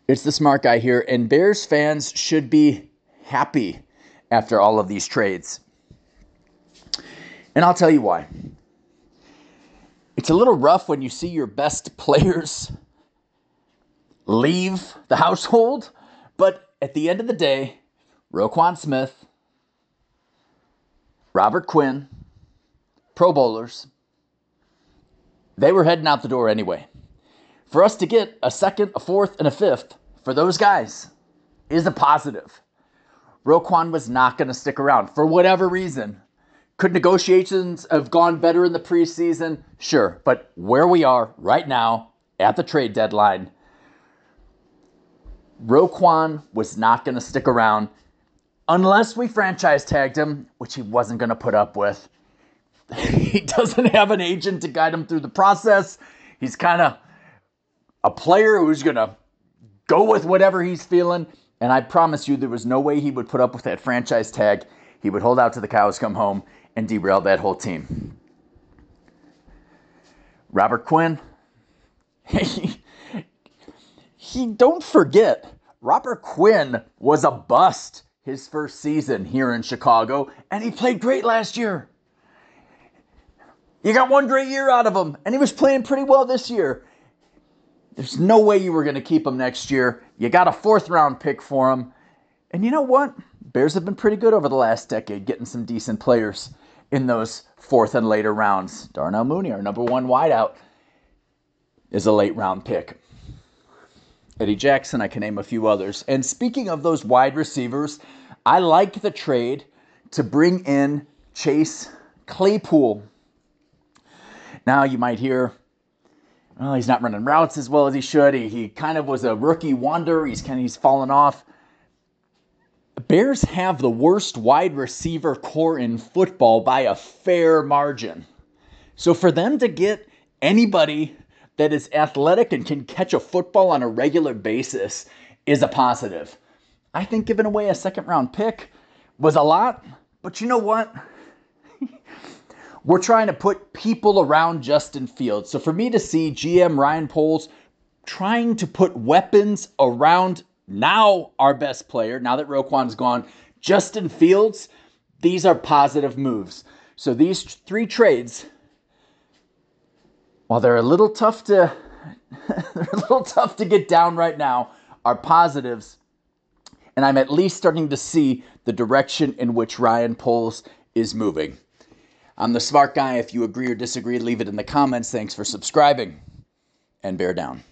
It's the smart guy here, and Bears fans should be happy after all of these trades. And I'll tell you why. It's a little rough when you see your best players leave the household, but at the end of the day, Roquan Smith, Robert Quinn, Pro Bowlers, they were heading out the door anyway. For us to get a second, a fourth, and a fifth for those guys is a positive. Roquan was not going to stick around for whatever reason. Could negotiations have gone better in the preseason? Sure, but where we are right now at the trade deadline, Roquan was not going to stick around unless we franchise tagged him, which he wasn't going to put up with. He doesn't have an agent to guide him through the process. He's kind of a player who's going to go with whatever he's feeling. And I promise you, there was no way he would put up with that franchise tag. He would hold out till the cows come home and derail that whole team. Robert Quinn, don't forget, Robert Quinn was a bust his first season here in Chicago, and he played great last year. You got one great year out of him, and he was playing pretty well this year. There's no way you were going to keep him next year. You got a fourth-round pick for him. And you know what? Bears have been pretty good over the last decade, getting some decent players in those fourth and later rounds. Darnell Mooney, our number one wideout, is a late-round pick. Eddie Jackson, I can name a few others. And speaking of those wide receivers, I like the trade to bring in Chase Claypool. Now you might hear, oh, he's not running routes as well as he should. He kind of was a rookie wonder. He's fallen off. Bears have the worst wide receiver core in football by a fair margin. So for them to get anybody that is athletic and can catch a football on a regular basis is a positive. I think giving away a second-round pick was a lot, but you know what? We're trying to put people around Justin Fields. So for me to see GM Ryan Poles trying to put weapons around now our best player, now that Roquan's gone, Justin Fields, these are positive moves. So these three trades, while they're a little tough to get down right now, are positives. And I'm at least starting to see the direction in which Ryan Poles is moving. I'm the smart guy. If you agree or disagree, leave it in the comments. Thanks for subscribing, and bear down.